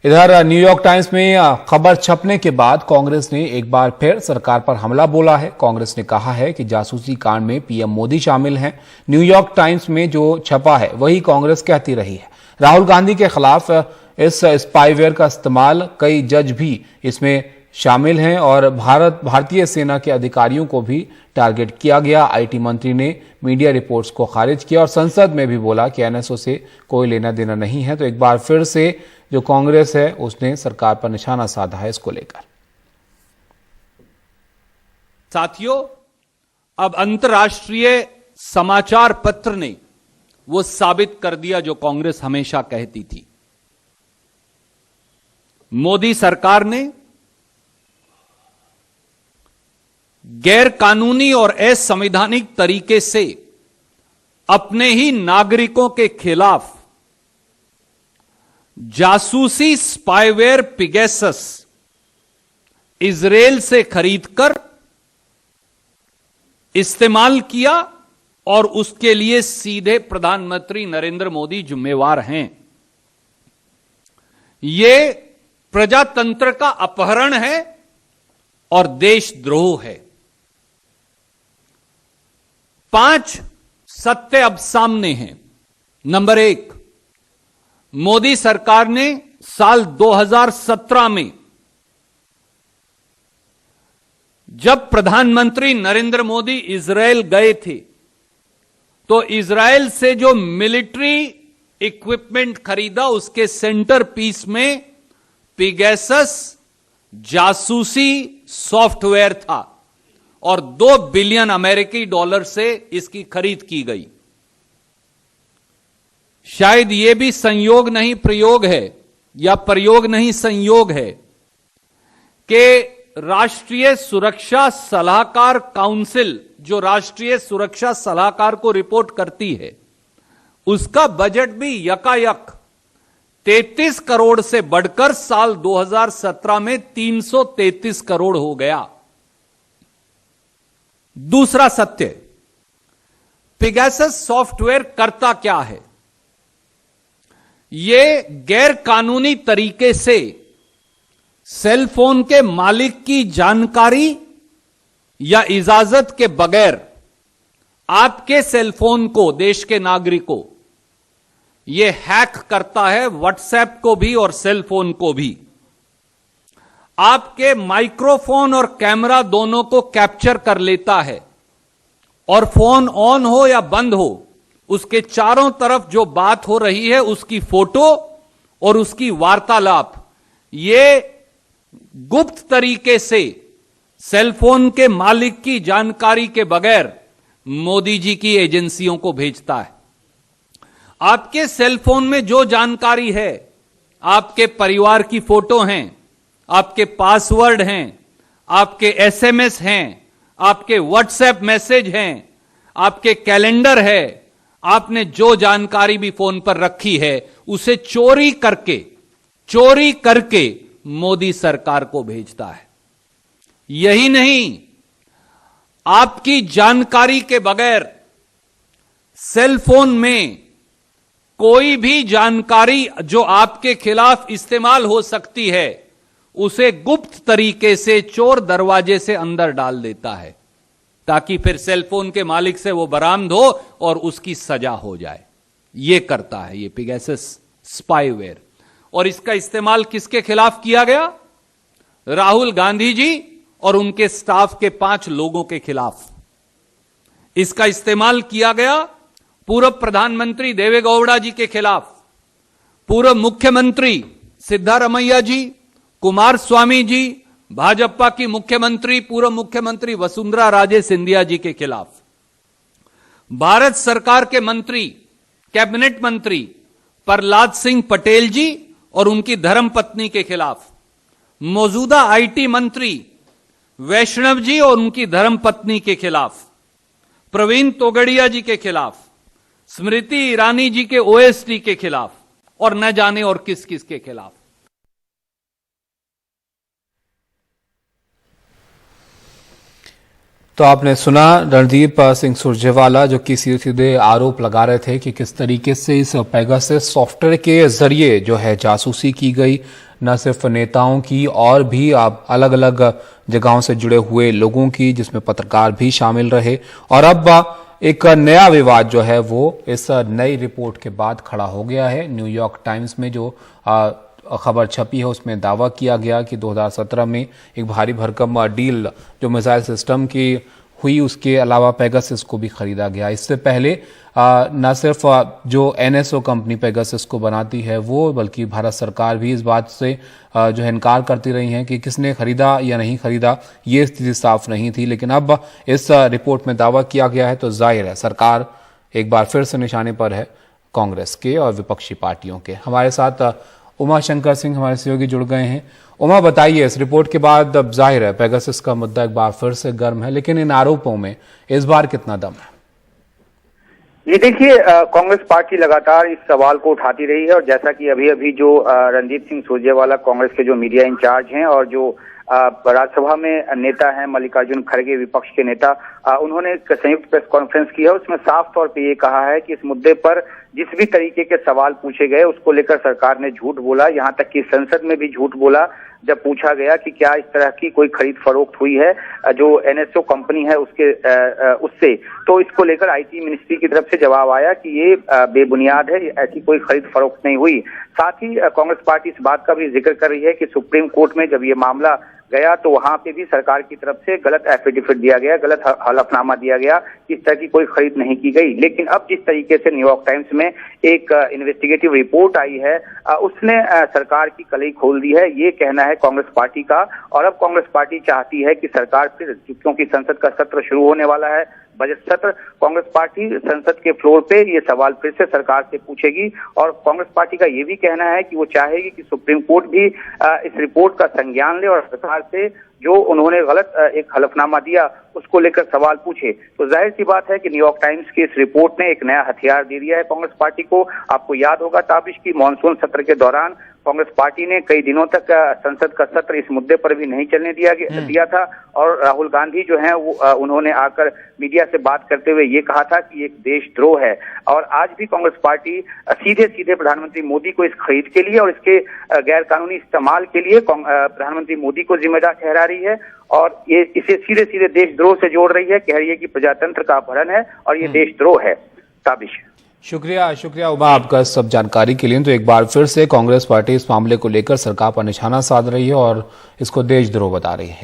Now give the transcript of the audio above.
इधर New York times में खबर छपने के बाद कांग्रेस ने एक बार फिर सरकार पर हमला बोला है। कांग्रेस ने कहा है कि जासूसी कांड में पीएम मोदी शामिल हैं। न्यूयॉर्क टाइम्स में जो छपा है वही कांग्रेस कहती रही है। राहुल गांधी के खिलाफ इस स्पाईवेयर का इस्तेमाल, कई जज भी इसमें शामिल हैं और भारतीय सेना के अधिकारियों को भी टारगेट किया गया। आईटी मंत्री ने मीडिया रिपोर्ट्स को खारिज किया और संसद में भी बोला कि एनएसओ से कोई लेना देना नहीं है। तो एक बार फिर से जो कांग्रेस है उसने सरकार पर निशाना साधा है इसको लेकर। साथियों, अब अंतर्राष्ट्रीय समाचार पत्र ने वो साबित कर दिया जो कांग्रेस हमेशा कहती थी। मोदी सरकार ने गैर कानूनी और असंवैधानिक तरीके से अपने ही नागरिकों के खिलाफ जासूसी स्पाईवेयर पिगेसस इजराइल से खरीदकर इस्तेमाल किया और उसके लिए सीधे प्रधानमंत्री नरेंद्र मोदी जिम्मेवार हैं। यह प्रजातंत्र का अपहरण है और देशद्रोह है। 5 सत्य अब सामने हैं। नंबर 1, मोदी सरकार ने साल 2017 में जब प्रधानमंत्री नरेंद्र मोदी इजराइल गए थे तो इजराइल से जो मिलिट्री इक्विपमेंट खरीदा उसके सेंटर पीस में पिगेसस जासूसी सॉफ्टवेयर था और 2 बिलियन अमेरिकी डॉलर से इसकी खरीद की गई। शायद यह भी संयोग नहीं प्रयोग है या प्रयोग नहीं संयोग है कि राष्ट्रीय सुरक्षा सलाहकार काउंसिल, जो राष्ट्रीय सुरक्षा सलाहकार को रिपोर्ट करती है, उसका बजट भी यकायक 33 करोड़ से बढ़कर साल 2017 में 333 करोड़ हो गया। दूसरा सत्य, पिगेसस सॉफ्टवेयर करता क्या है? यह गैर कानूनी तरीके से सेल फोन के मालिक की जानकारी या इजाजत के बगैर आपके सेल फोन को, देश के नागरिकों, यह हैक करता है, व्हाट्सएप को भी और सेल फोन को भी। आपके माइक्रोफोन और कैमरा दोनों को कैप्चर कर लेता है और फोन ऑन हो या बंद हो, उसके चारों तरफ जो बात हो रही है उसकी फोटो और उसकी वार्तालाप ये गुप्त तरीके से सेलफोन के मालिक की जानकारी के बगैर मोदी जी की एजेंसियों को भेजता है। आपके सेलफोन में जो जानकारी है, आपके परिवार की फोटो हैं, आपके पासवर्ड हैं, आपके एसएमएस हैं, आपके व्हाट्सएप मैसेज हैं, आपके कैलेंडर है, आपने जो जानकारी भी फोन पर रखी है उसे चोरी करके मोदी सरकार को भेजता है। यही नहीं, आपकी जानकारी के बगैर सेल फोन में कोई भी जानकारी जो आपके खिलाफ इस्तेमाल हो सकती है उसे गुप्त तरीके से चोर दरवाजे से अंदर डाल देता है ताकि फिर सेलफोन के मालिक से वो बरामद हो और उसकी सजा हो जाए। ये करता है ये पिगेसस स्पाईवेयर। और इसका इस्तेमाल किसके खिलाफ किया गया? राहुल गांधी जी और उनके स्टाफ के 5 लोगों के खिलाफ इसका इस्तेमाल किया गया। पूर्व प्रधानमंत्री देवेगौड़ा जी के खिलाफ, पूर्व मुख्यमंत्री सिद्धारमैया जी, कुमार स्वामी जी, भाजपा की मुख्यमंत्री, पूर्व मुख्यमंत्री वसुंधरा राजे सिंधिया जी के खिलाफ, भारत सरकार के मंत्री, कैबिनेट मंत्री प्रहलाद सिंह पटेल जी और उनकी धर्मपत्नी के खिलाफ, मौजूदा आईटी मंत्री वैष्णव जी और उनकी धर्मपत्नी के खिलाफ, प्रवीण तोगड़िया जी के खिलाफ, स्मृति ईरानी जी के ओएसडी के खिलाफ और न जाने और किस किस के खिलाफ। तो तो आपने सुना रणदीप सिंह सुरजेवाला जो कि सीधे सीधे आरोप लगा रहे थे कि किस तरीके से इस पेगासस सॉफ्टवेयर के जरिए जो है जासूसी की गई, न सिर्फ नेताओं की और भी अलग अलग जगहों से जुड़े हुए लोगों की, जिसमें पत्रकार भी शामिल रहे। और अब एक नया विवाद जो है वो इस नई रिपोर्ट के बाद खड़ा हो गया है। न्यूयॉर्क टाइम्स में जो खबर छपी है उसमें दावा किया गया कि 2017 में एक भारी भरकम डील जो मिसाइल सिस्टम की हुई, उसके अलावा पेगासस को भी खरीदा गया। इससे पहले न सिर्फ जो एनएसओ कंपनी पेगासस को बनाती है वो, बल्कि भारत सरकार भी इस बात से जो है इनकार करती रही है कि किसने खरीदा या नहीं खरीदा, ये स्थिति साफ नहीं थी। लेकिन अब इस रिपोर्ट में दावा किया गया है तो जाहिर है सरकार एक बार फिर से निशाने पर है कांग्रेस के और विपक्षी पार्टियों के। हमारे साथ उमा शंकर सिंह हमारे सहयोगी जुड़ गए हैं। उमा, बताइए, इस रिपोर्ट के बाद अब जाहिर है पेगासस का मुद्दा एक बार फिर से गर्म है, लेकिन इन आरोपों में इस बार कितना दम है? ये देखिए, कांग्रेस पार्टी लगातार इस सवाल को उठाती रही है और जैसा कि अभी अभी जो रणदीप सिंह सुरजेवाला कांग्रेस के जो मीडिया इंचार्ज हैं और जो राज्यसभा में नेता हैं मल्लिकार्जुन खड़गे विपक्ष के नेता, उन्होंने एक संयुक्त प्रेस कॉन्फ्रेंस की है। उसमें साफ तौर पे ये कहा है कि इस मुद्दे पर जिस भी तरीके के सवाल पूछे गए उसको लेकर सरकार ने झूठ बोला, यहां तक कि संसद में भी झूठ बोला। जब पूछा गया कि क्या इस तरह की कोई खरीद फरोख्त हुई है जो एनएसओ कंपनी है उससे, तो इसको लेकर आईटी मिनिस्ट्री की तरफ से जवाब आया कि ये बेबुनियाद है, ऐसी कोई खरीद फरोख्त नहीं हुई। साथ ही कांग्रेस पार्टी इस बात का भी जिक्र कर रही है कि सुप्रीम कोर्ट में जब ये मामला गया तो वहां पे भी सरकार की तरफ से गलत एफिडेविट दिया गया, गलत हलफनामा दिया गया कि इस तरह की कोई खरीद नहीं की गई। लेकिन अब जिस तरीके से न्यूयॉर्क टाइम्स में एक इन्वेस्टिगेटिव रिपोर्ट आई है, उसने सरकार की कलई खोल दी है, ये कहना है कांग्रेस पार्टी का। और अब कांग्रेस पार्टी चाहती है कि सरकार फिर, क्योंकि संसद का सत्र शुरू होने वाला है, बजट सत्र, कांग्रेस पार्टी संसद के फ्लोर पे ये सवाल फिर से सरकार से पूछेगी। और कांग्रेस पार्टी का ये भी कहना है कि वो चाहेगी कि सुप्रीम कोर्ट भी इस रिपोर्ट का संज्ञान ले और सरकार से जो उन्होंने गलत एक हलफनामा दिया उसको लेकर सवाल पूछे। तो जाहिर सी बात है कि न्यूयॉर्क टाइम्स की इस रिपोर्ट ने एक नया हथियार दे दिया है कांग्रेस पार्टी को। आपको याद होगा ताबिश की मानसून सत्र के दौरान कांग्रेस पार्टी ने कई दिनों तक संसद का सत्र इस मुद्दे पर भी नहीं चलने दिया था और राहुल गांधी जो है वो उन्होंने आकर मीडिया से बात करते हुए ये कहा था कि एक देशद्रोह है। और आज भी कांग्रेस पार्टी सीधे सीधे प्रधानमंत्री मोदी को इस खरीद के लिए और इसके गैर कानूनी इस्तेमाल के लिए प्रधानमंत्री मोदी को जिम्मेदार ठहरा रही है और ये इसे सीधे सीधे देशद्रोह से जोड़ रही है, कह रही है कि प्रजातंत्र का अपहरण है और ये देशद्रोह है। ताबिश। शुक्रिया उमा आपका सब जानकारी के लिए। तो एक बार फिर से कांग्रेस पार्टी इस मामले को लेकर सरकार पर निशाना साध रही है और इसको देशद्रोह बता रही है।